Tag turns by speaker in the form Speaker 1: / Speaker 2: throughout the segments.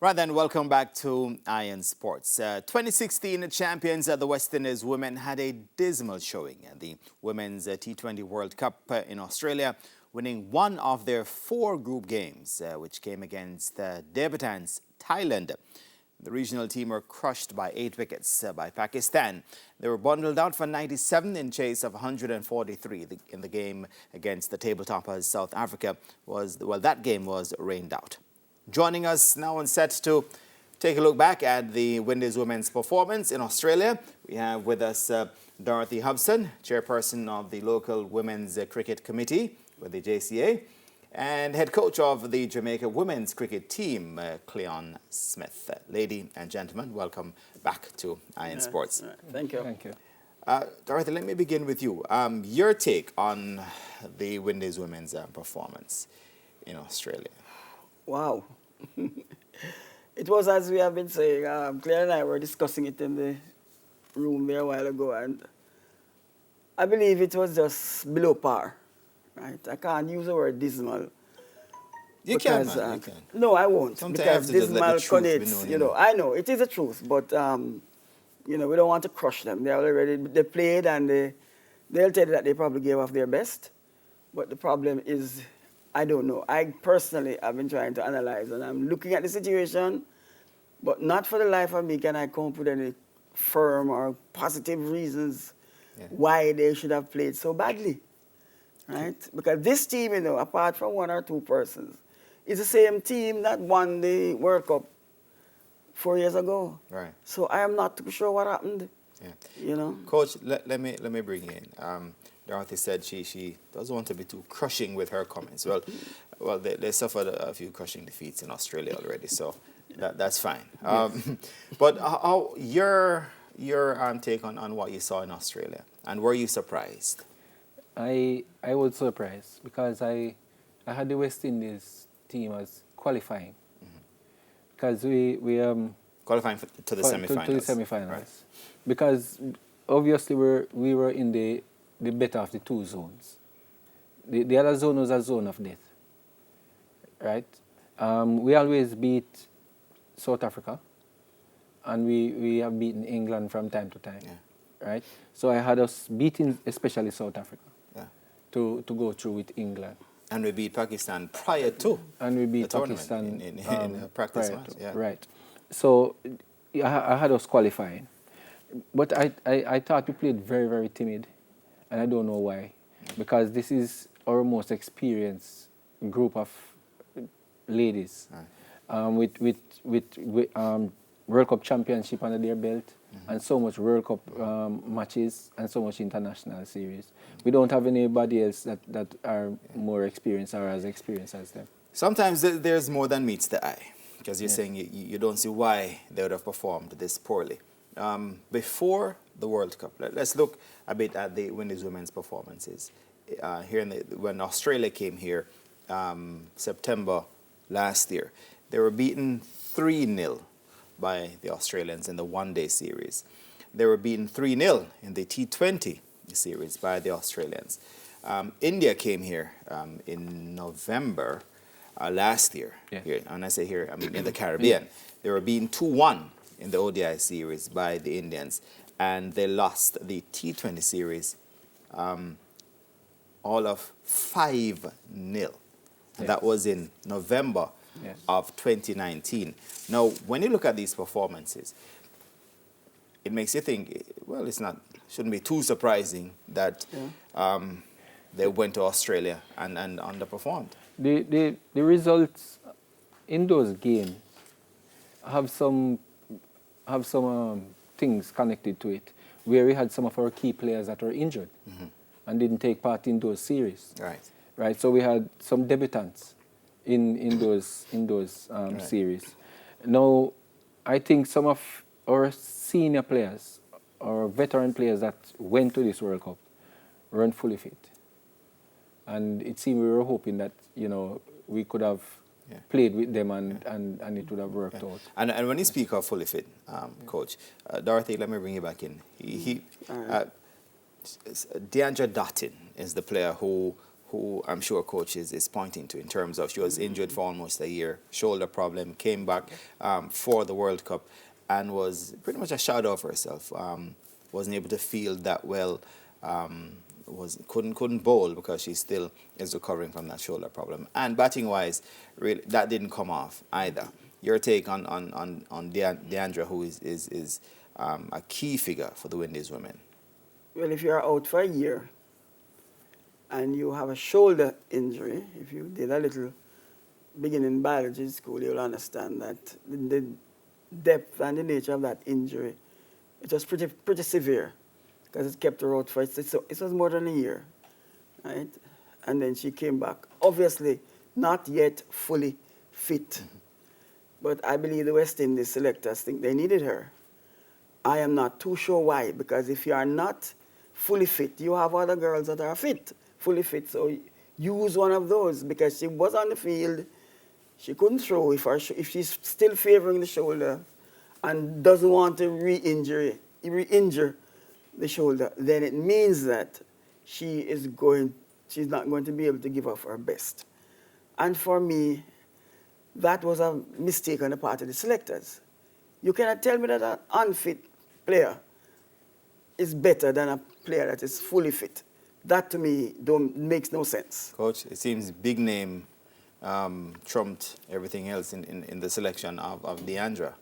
Speaker 1: Right then, welcome back to Iron Sports. 2016 champions the West Indies women had a dismal showing at the Women's T20 World Cup in Australia, winning one of their 4 group games, which came against debutants Thailand. The regional team were crushed by 8 wickets by Pakistan. They were bundled out for 97 in chase of 143 in the game against the table toppers South Africa. That game was rained out. Joining us now on set to take a look back at the Windies Women's performance in Australia, we have with us Dorothy Hobson, chairperson of the local Women's Cricket Committee with the JCA, and head coach of the Jamaica Women's Cricket Team, Cleon Smith. Lady and gentlemen, welcome back to Iron Sports.
Speaker 2: Thank you.
Speaker 3: Thank you.
Speaker 1: Dorothy, let me begin with you. Your take on the Windies Women's performance in Australia.
Speaker 2: Wow. It was, as we have been saying, Claire and I were discussing it in the room there a while ago, and I believe it was just below par, right? I can't use the word dismal.
Speaker 1: You can, man, you can.
Speaker 2: No, I won't.
Speaker 1: Sometimes
Speaker 2: because dismal connotes, I know, it is the truth, but, we don't want to crush them. They played, and they'll tell you that they probably gave off their best, but the problem is, I don't know. I personally have been trying to analyze, and I'm looking at the situation, but not for the life of me can I come up with any firm or positive reasons why they should have played so badly, right? Because this team, apart from 1 or 2 persons, is the same team that won the World Cup 4 years ago.
Speaker 1: Right.
Speaker 2: So I am not too sure what happened.
Speaker 1: Yeah. Coach, let me bring you in. Dorothy said she doesn't want to be too crushing with her comments. Well, they suffered a few crushing defeats in Australia already, so that's fine. But how your take on what you saw in Australia, and were you surprised?
Speaker 3: I was surprised because I had the West Indies team as qualifying, because we
Speaker 1: qualifying to the semi-finals.
Speaker 3: To the semi-finals,
Speaker 1: right.
Speaker 3: Because obviously we were in the better of the 2 zones. The other zone was a zone of death, right? We always beat South Africa, and we have beaten England from time to time, right? So I had us beating especially South Africa to go through with England.
Speaker 1: And we beat Pakistan prior to.
Speaker 3: And we beat
Speaker 1: the
Speaker 3: Pakistan
Speaker 1: in practice match.
Speaker 3: Right. So I had us qualifying, but I thought we played very, very timid. And I don't know why, because this is our most experienced group of ladies, with World Cup championship under their belt, and so much World Cup matches, and so much international series. We don't have anybody else that are more experienced or as experienced as them.
Speaker 1: Sometimes there's more than meets the eye, because you're saying you don't see why they would have performed this poorly. Before the World Cup, let's look a bit at the Windies Women's performances. When Australia came here, September last year, they were beaten 3-0 by the Australians in the one-day series. They were beaten 3-0 in the T20 series by the Australians. India came here in November last year. Here, and I say here, I mean in the Caribbean. They were beaten 2-1 in the ODI series by the Indians, and they lost the T20 series all of 5-0. And that was in November of 2019. Now, when you look at these performances, it makes you think, well, shouldn't be too surprising that they went to Australia and underperformed.
Speaker 3: The results in those games have some things connected to it, where we had some of our key players that were injured and didn't take part in those series. Right. So we had some debutants in those series. Now, I think some of our senior players or veteran players that went to this World Cup weren't fully fit, and it seemed we were hoping that we could have played with them and it would have worked out.
Speaker 1: And when you speak of fully fit, Coach, Dorothy, let me bring you back in. Deandra Dottin is the player who who I'm sure coach is pointing to in terms of she was injured for almost a year, shoulder problem, came back for the World Cup and was pretty much a shadow of herself. Wasn't able to field that well. Couldn't bowl because she still is recovering from that shoulder problem. And batting wise, really that didn't come off either. Your take on Deandra, who is a key figure for the Windies women.
Speaker 2: Well, if you're out for a year and you have a shoulder injury, if you did a little beginning biology school, you'll understand that the depth and the nature of that injury, it was pretty severe because it kept her out for, it was more than a year, right? And then she came back. Obviously, not yet fully fit, but I believe the West Indies selectors think they needed her. I am not too sure why, because if you are not fully fit, you have other girls that are fully fit, so use one of those, because she was on the field, she couldn't throw. If she's still favoring the shoulder and doesn't want to re-injure the shoulder, then it means that she's not going to be able to give up her best. And for me, that was a mistake on the part of the selectors. You cannot tell me that an unfit player is better than a player that is fully fit. That to me makes no sense.
Speaker 1: Coach, it seems big name trumped everything else in the selection of Deandra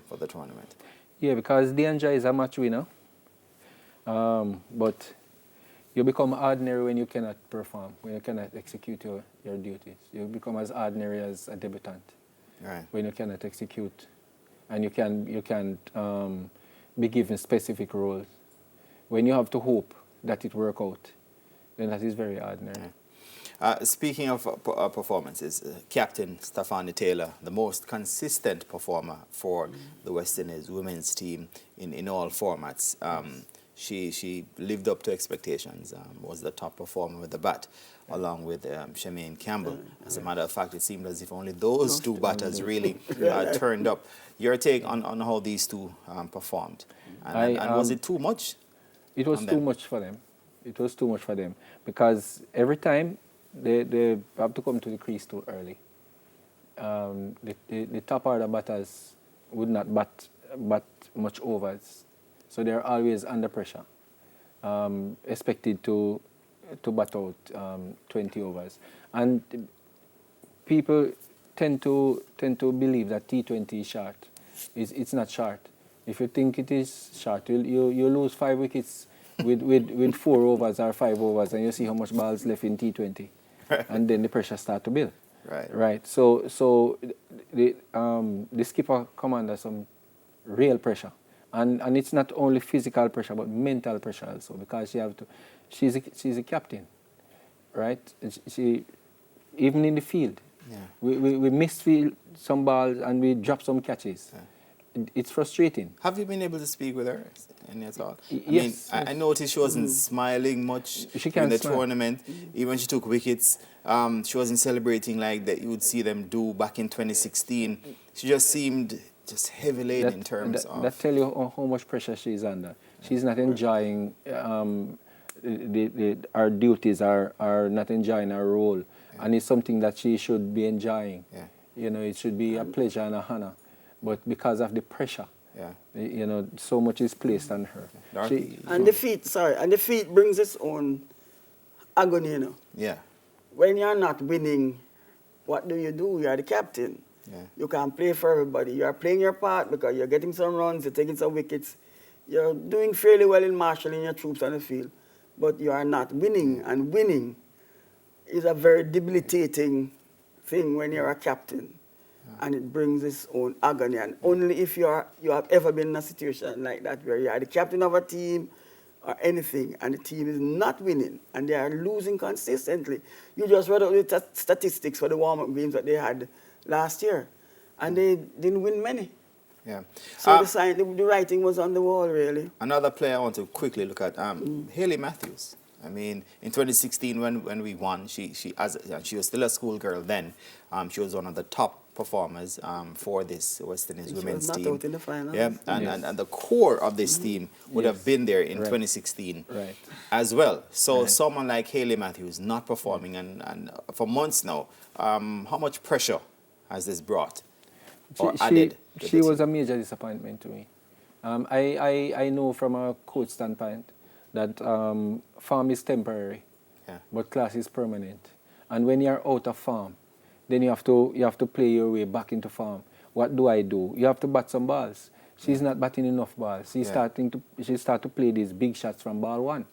Speaker 1: for the tournament.
Speaker 3: Yeah, because Deandra is a match winner. But you become ordinary when you cannot perform, when you cannot execute your duties. You become as ordinary as a debutant.
Speaker 1: Right.
Speaker 3: When you cannot execute, and you can't be given specific roles. When you have to hope that it work out, then that is very ordinary.
Speaker 1: Speaking of performances, Captain Stefani Taylor, the most consistent performer for the West Indies women's team in all formats. She lived up to expectations, was the top performer with the bat, along with Shemaine Campbell. As a matter of fact, it seemed as if only those two batters really turned up. Your take on how these two performed? And was it too much?
Speaker 3: It was too much for them. It was too much for them because every time they have to come to the crease too early. The top order batters would not bat much overs. So they're always under pressure, expected to bat out 20 overs. And people tend to believe that T20 is short. It's not short. If you think it is short, you lose 5 wickets with 4 overs or 5 overs, and you see how much balls left in T20, and then the pressure start to build. Right. So the skipper come under some real pressure. And it's not only physical pressure, but mental pressure also, because she's a captain, right? She even in the field, we misfield some balls and we drop some catches. It's frustrating.
Speaker 1: Have you been able to speak with her any at all?
Speaker 3: Yes.
Speaker 1: I noticed she wasn't smiling much in the tournament. Even when she took wickets, she wasn't celebrating like that you would see them do back in 2016. She just seemed just heavy laden in terms of...
Speaker 3: That tell you how much pressure she's under. She's not enjoying our duties, are not enjoying our role. And it's something that she should be enjoying. You know, it should be a pleasure and a honor. But because of the pressure, you know, so much is placed on her.
Speaker 2: And defeat brings its own agony, you know.
Speaker 1: Yeah.
Speaker 2: When you're not winning, what do? You are the captain. You can't play for everybody. You are playing your part because you're getting some runs, you're taking some wickets. You're doing fairly well in marshalling your troops on the field, but you are not winning. And winning is a very debilitating thing when you're a captain. And it brings its own agony. And only if you have ever been in a situation like that where you are the captain of a team or anything, and the team is not winning, and they are losing consistently. You just read out the statistics for the warm-up games that they had last year, and they didn't win many. So the writing was on the wall, really.
Speaker 1: Another player I want to quickly look at, Hayley Matthews. I mean, in 2016 when we won, she was still a schoolgirl then. She was one of the top performers for this West Indies women's team.
Speaker 2: Out in the finals.
Speaker 1: Yeah, and the core of this team would have been there in 2016 as well. So someone like Hayley Matthews not performing and for months now, how much pressure has this brought or added?
Speaker 3: She was a major disappointment to me. I know from a coach standpoint that form is temporary, but class is permanent. And when you're out of form, then you have to play your way back into form. What do? You have to bat some balls. She's not batting enough balls. She start to play these big shots from ball one,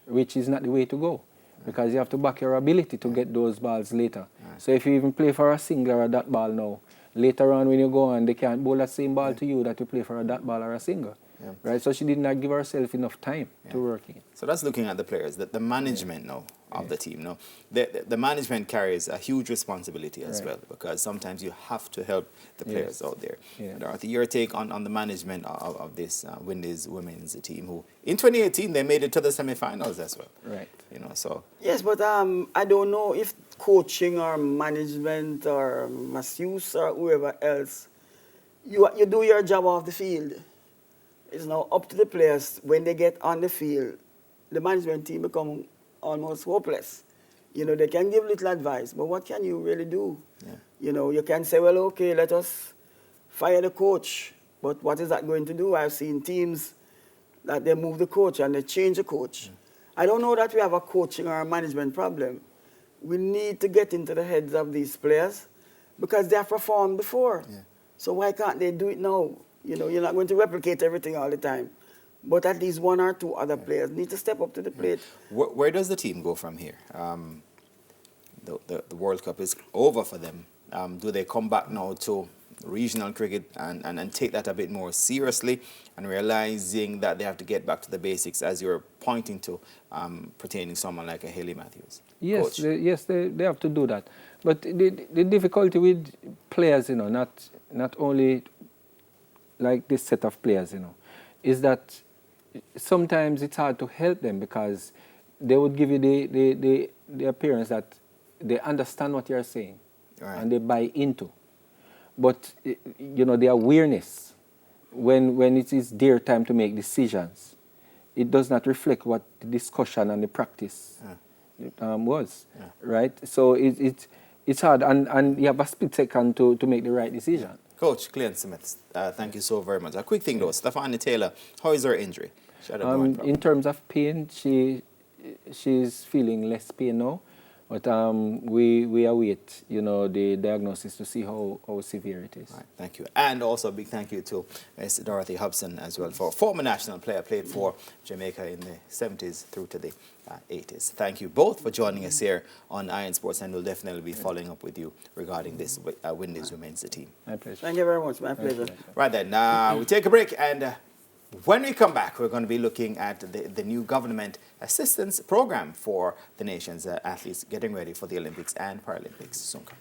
Speaker 3: which is not the way to go, because you have to back your ability to get those balls later. So if you even play for a single or a dot ball now, later on when you go on, they can't bowl that same ball to you that you play for a dot ball or a single. Right, so she did not give herself enough time to work in.
Speaker 1: So that's looking at the players, the management now of the team. Now, the management carries a huge responsibility as well, because sometimes you have to help the players out there. Dorothy, your take on the management of this Windies women's team, who in 2018 they made it to the semi-finals as well. So
Speaker 2: yes, but I don't know if coaching or management or masseuse or whoever else, you do your job off the field. It's now up to the players. When they get on the field, the management team become almost hopeless. They can give little advice, but what can you really do? You can say, well, okay, let us fire the coach. But what is that going to do? I've seen teams that they move the coach and they change the coach. I don't know that we have a coaching or a management problem. We need to get into the heads of these players because they have performed before. So why can't they do it now? You're not going to replicate everything all the time. But at least one or two other players need to step up to the plate.
Speaker 1: Where does the team go from here? The World Cup is over for them. Do they come back now to regional cricket and take that a bit more seriously and realizing that they have to get back to the basics, as you're pointing to, pertaining someone like a Hayley Matthews?
Speaker 3: Yes, they have to do that. But the difficulty with players, not only like this set of players, is that sometimes it's hard to help them because they would give you the appearance that they understand what you're saying and they buy into. But, the awareness, when it is their time to make decisions, it does not reflect what the discussion and the practice was, right? So it's hard, and you have a split second to make the right decision.
Speaker 1: Coach Cleon Smith, thank you so very much. A quick thing though, Stephanie Taylor, how is her injury?
Speaker 3: In terms of pain, she's feeling less pain now, but we await, the diagnosis to see how severe it is.
Speaker 1: Right, thank you. And also a big thank you to Ms. Dorothy Hobson as well, for former national player, played for Jamaica in the 70s through to the 80s. Thank you both for joining us here on Iron Sports, and we'll definitely be following up with you regarding this Windies women's team.
Speaker 3: My pleasure.
Speaker 2: Thank you very much. My pleasure.
Speaker 1: Right then, we take a break, and when we come back, we're going to be looking at the new government assistance program for the nation's athletes getting ready for the Olympics and Paralympics soon come.